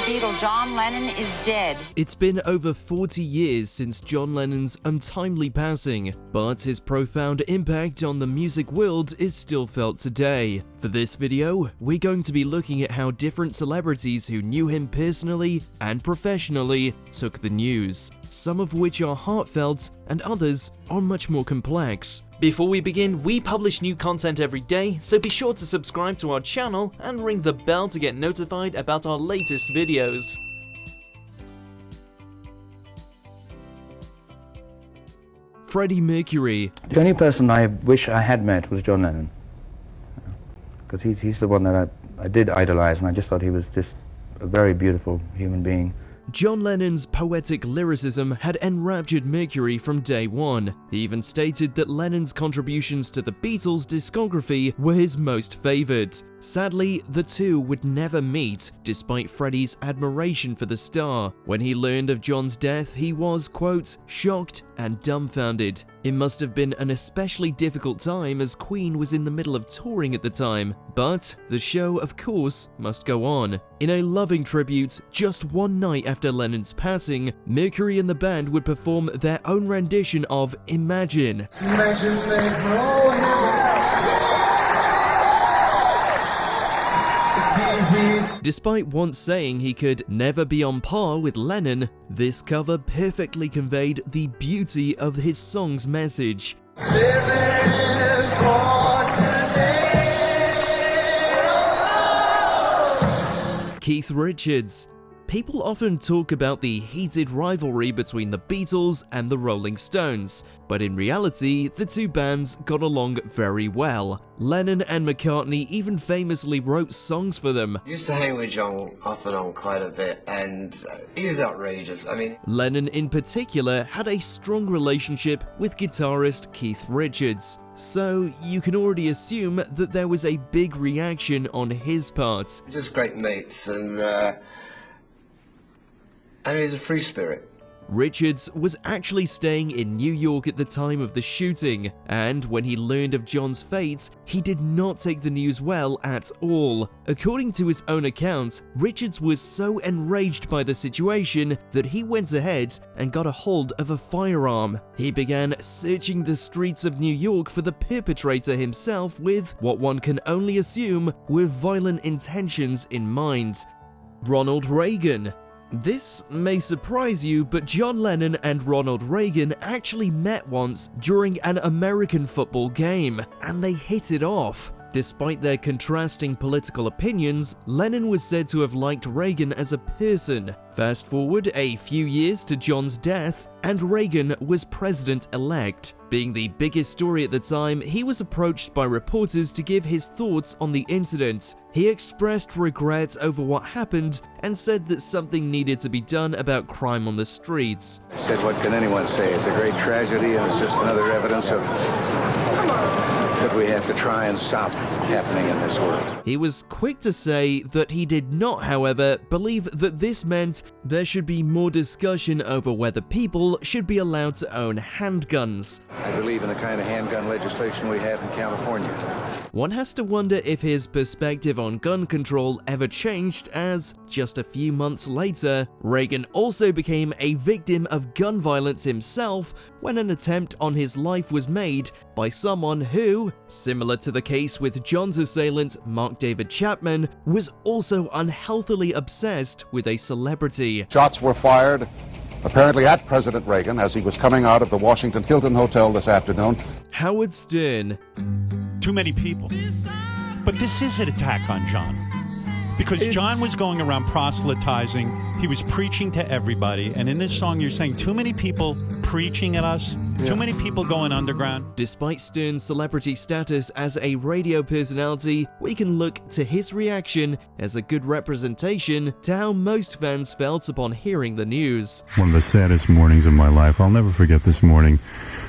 Beatle John Lennon is dead. It's been over 40 years since John Lennon's untimely passing, but his profound impact on the music world is still felt today. For this video, we're going to be looking at how different celebrities who knew him personally and professionally took the news, some of which are heartfelt and others are much more complex. Before we begin, we publish new content every day, so be sure to subscribe to our channel and ring the bell to get notified about our latest videos. Freddie Mercury. The only person I wish I had met was John Lennon, because he's the one that I did idolize, and I just thought he was just a very beautiful human being. John Lennon's poetic lyricism had enraptured Mercury from day one. He even stated that Lennon's contributions to the Beatles' discography were his most favored. Sadly, the two would never meet, despite Freddie's admiration for the star. When he learned of John's death, he was, quote, shocked and dumbfounded. It must have been an especially difficult time as Queen was in the middle of touring at the time, but the show, of course, must go on. In a loving tribute, just one night after Lennon's passing, Mercury and the band would perform their own rendition of Imagine. Despite once saying he could never be on par with Lennon, this cover perfectly conveyed the beauty of his song's message. Keith Richards. People often talk about the heated rivalry between the Beatles and the Rolling Stones, but in reality, the two bands got along very well. Lennon and McCartney even famously wrote songs for them. I used to hang with John off and on quite a bit, and he was outrageous. Lennon in particular had a strong relationship with guitarist Keith Richards, so you can already assume that there was a big reaction on his part. Just great mates, and he's a free spirit. Richards was actually staying in New York at the time of the shooting, and when he learned of John's fate, he did not take the news well at all. According to his own account, Richards was so enraged by the situation that he went ahead and got a hold of a firearm. He began searching the streets of New York for the perpetrator himself with what one can only assume were violent intentions in mind. Ronald Reagan. This may surprise you, but John Lennon and Ronald Reagan actually met once during an American football game, and they hit it off. Despite their contrasting political opinions, Lennon was said to have liked Reagan as a person. Fast forward a few years to John's death, and Reagan was president-elect. Being the biggest story at the time, he was approached by reporters to give his thoughts on the incident. He expressed regret over what happened and said that something needed to be done about crime on the streets. I said, what can anyone say? It's a great tragedy, and it's just another evidence of that we have to try and stop happening in this world. He was quick to say that he did not, however, believe that this meant there should be more discussion over whether people should be allowed to own handguns. I believe in the kind of handgun legislation we have in California. One has to wonder if his perspective on gun control ever changed, as just a few months later, Reagan also became a victim of gun violence himself when an attempt on his life was made by someone who, similar to the case with John's assailant Mark David Chapman, was also unhealthily obsessed with a celebrity. Shots were fired, apparently at President Reagan as he was coming out of the Washington Hilton Hotel this afternoon. Howard Stern. Too many people. But this is an attack on John. Because John was going around proselytizing, he was preaching to everybody, and in this song you're saying too many people preaching at us, too many people going underground. Despite Stern's celebrity status as a radio personality, we can look to his reaction as a good representation to how most fans felt upon hearing the news. One of the saddest mornings of my life. I'll never forget this morning.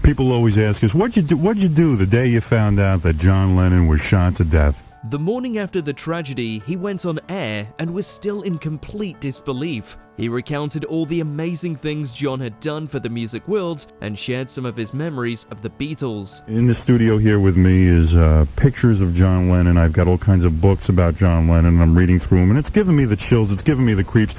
People always ask us, what'd you do the day you found out that John Lennon was shot to death? The morning after the tragedy, he went on air and was still in complete disbelief. He recounted all the amazing things John had done for the music world and shared some of his memories of the Beatles. In the studio here with me is pictures of John Lennon. I've got all kinds of books about John Lennon, and I'm reading through them, and it's giving me the chills, it's giving me the creeps.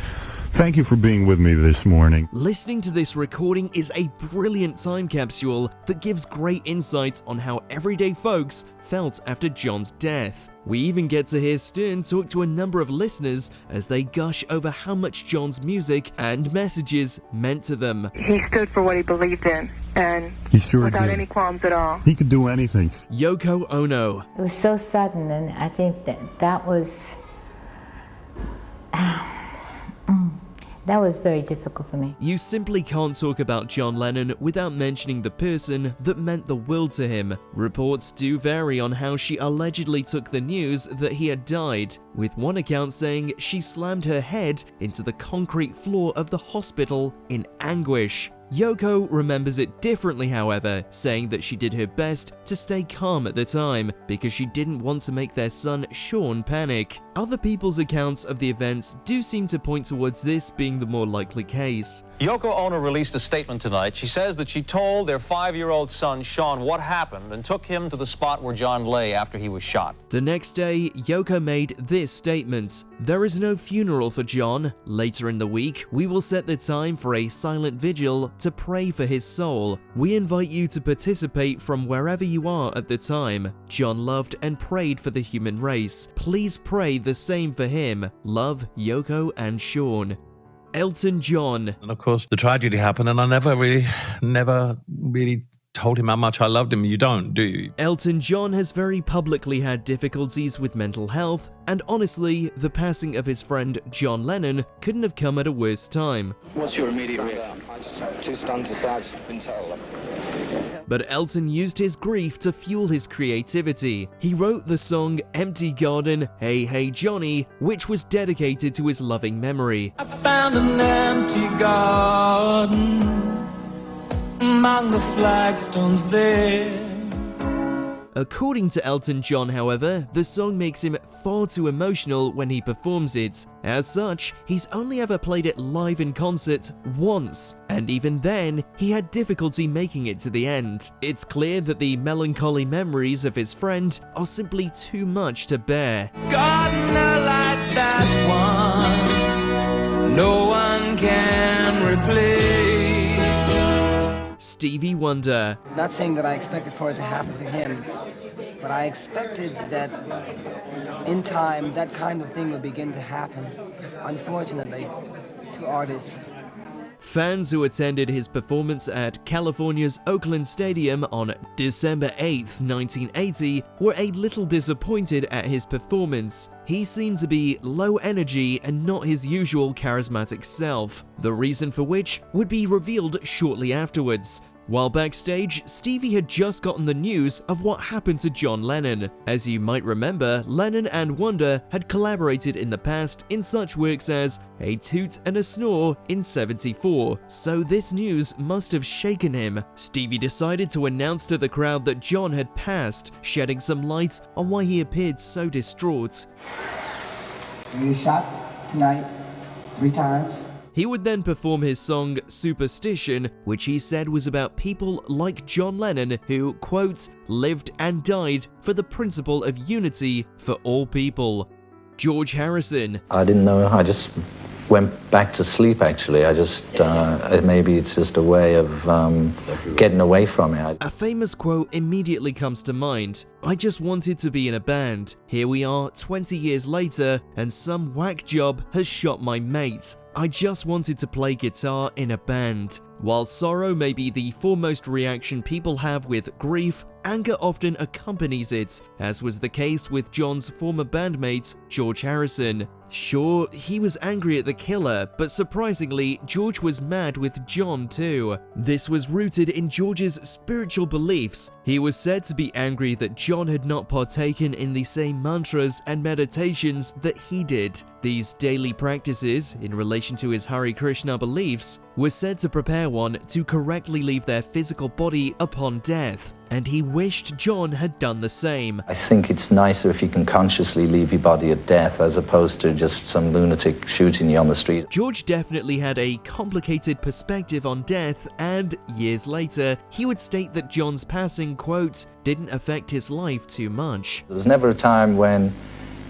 Thank you for being with me this morning. Listening to this recording is a brilliant time capsule that gives great insights on how everyday folks felt after John's death. We even get to hear Stern talk to a number of listeners as they gush over how much John's music and messages meant to them. He stood for what he believed in, and He sure without did. any qualms at all. He could do anything. Yoko Ono. It was so sudden, and I think that was that was very difficult for me. You simply can't talk about John Lennon without mentioning the person that meant the world to him. Reports do vary on how she allegedly took the news that he had died, with one account saying she slammed her head into the concrete floor of the hospital in anguish. Yoko remembers it differently, however, saying that she did her best to stay calm at the time because she didn't want to make their son Sean panic. Other people's accounts of the events do seem to point towards this being the more likely case. Yoko Ono released a statement tonight. She says that she told their 5-year-old son, Sean, what happened and took him to the spot where John lay after he was shot. The next day, Yoko made this statement: "There is no funeral for John. Later in the week, we will set the time for a silent vigil to pray for his soul. We invite you to participate from wherever you are at the time. John loved and prayed for the human race. Please pray the same for him. Love, Yoko and Sean." Elton John. And of course, the tragedy happened, and I never really told him how much I loved him. You don't, do you? Elton John has very publicly had difficulties with mental health, and honestly, the passing of his friend John Lennon couldn't have come at a worse time. What's your immediate reaction? Too stunned to say I've just been told. But Elton used his grief to fuel his creativity. He wrote the song Empty Garden, Hey Hey Johnny, which was dedicated to his loving memory. I found an empty garden among the flagstones there. According to Elton John, however, the song makes him far too emotional when he performs it. As such, he's only ever played it live in concert once, and even then, he had difficulty making it to the end. It's clear that the melancholy memories of his friend are simply too much to bear. Gardener like that one, no one can replace. Stevie Wonder. Not saying that I expected for it to happen to him, but I expected that in time that kind of thing would begin to happen, unfortunately, to artists. Fans who attended his performance at California's Oakland Stadium on December 8th, 1980 were a little disappointed at his performance. He seemed to be low energy and not his usual charismatic self, the reason for which would be revealed shortly afterwards. While backstage, Stevie had just gotten the news of what happened to John Lennon. As you might remember, Lennon and Wonder had collaborated in the past in such works as A Toot and a Snore in '74, so this news must have shaken him. Stevie decided to announce to the crowd that John had passed, shedding some light on why he appeared so distraught. You shot tonight 3 times. He would then perform his song Superstition, which he said was about people like John Lennon who, quote, lived and died for the principle of unity for all people. George Harrison. I didn't know, I just went back to sleep actually. I just, maybe it's just a way of getting away from it. A famous quote immediately comes to mind. I just wanted to be in a band. Here we are 20 years later and some whack job has shot my mate. I just wanted to play guitar in a band. While sorrow may be the foremost reaction people have with grief, anger often accompanies it, as was the case with John's former bandmate, George Harrison. Sure, he was angry at the killer, but surprisingly, George was mad with John too. This was rooted in George's spiritual beliefs. He was said to be angry that John had not partaken in the same mantras and meditations that he did. These daily practices, in relation to his Hare Krishna beliefs, was said to prepare one to correctly leave their physical body upon death, and he wished John had done the same. I think it's nicer if you can consciously leave your body at death as opposed to just some lunatic shooting you on the street. George definitely had a complicated perspective on death, and years later, he would state that John's passing, quote, didn't affect his life too much. There was never a time when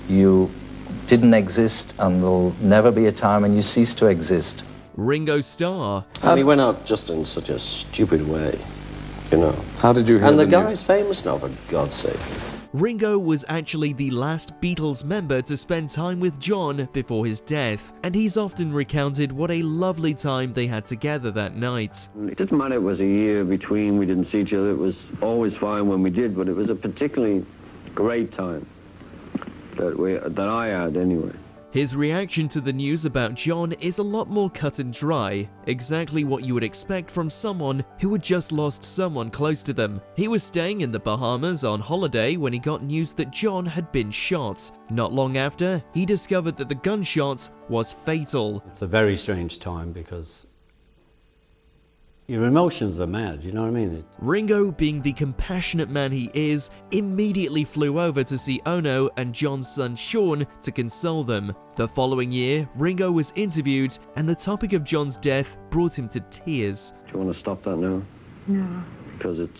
you didn't exist, and there'll never be a time when you cease to exist. Ringo Starr. And he went out just in such a stupid way, you know. How did you hear And the news? guy's famous now, for God's sake. Ringo was actually the last Beatles member to spend time with John before his death, and he's often recounted what a lovely time they had together that night. It didn't matter it was a year between, we didn't see each other, it was always fine when we did, but it was a particularly great time that I had anyway. His reaction to the news about John is a lot more cut and dry, exactly what you would expect from someone who had just lost someone close to them. He was staying in the Bahamas on holiday when he got news that John had been shot. Not long after, he discovered that the gunshot was fatal. It's a very strange time because your emotions are mad, you know what I mean? Ringo, being the compassionate man he is, immediately flew over to see Ono and John's son Sean to console them. The following year, Ringo was interviewed, and the topic of John's death brought him to tears. Do you want to stop that now? No. Because it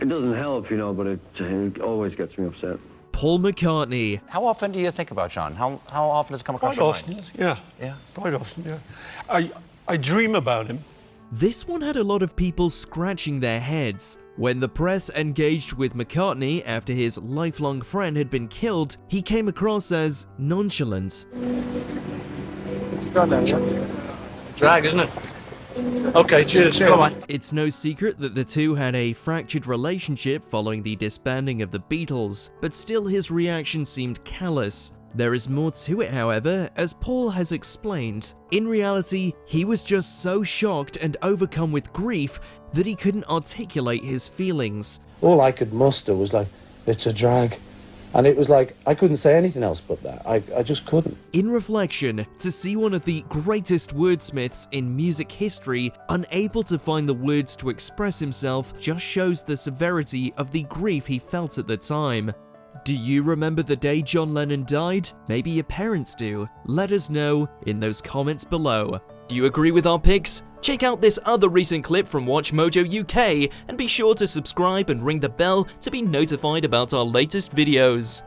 doesn't help, you know, but it always gets me upset. Paul McCartney. How often do you think about John? How often does it come across Quite your often, mind? yeah. Yeah? Quite often, yeah. I dream about him. This one had a lot of people scratching their heads. When the press engaged with McCartney after his lifelong friend had been killed, he came across as nonchalant. Drag, isn't it? Okay, cheers. Come on. It's no secret that the two had a fractured relationship following the disbanding of the Beatles, but still his reaction seemed callous. There is more to it, however, as Paul has explained. In reality, he was just so shocked and overcome with grief that he couldn't articulate his feelings. All I could muster was like, it's a drag. And it was like, I couldn't say anything else but that. I just couldn't. In reflection, to see one of the greatest wordsmiths in music history unable to find the words to express himself just shows the severity of the grief he felt at the time. Do you remember the day John Lennon died? Maybe your parents do. Let us know in those comments below. Do you agree with our picks? Check out this other recent clip from WatchMojoUK and be sure to subscribe and ring the bell to be notified about our latest videos.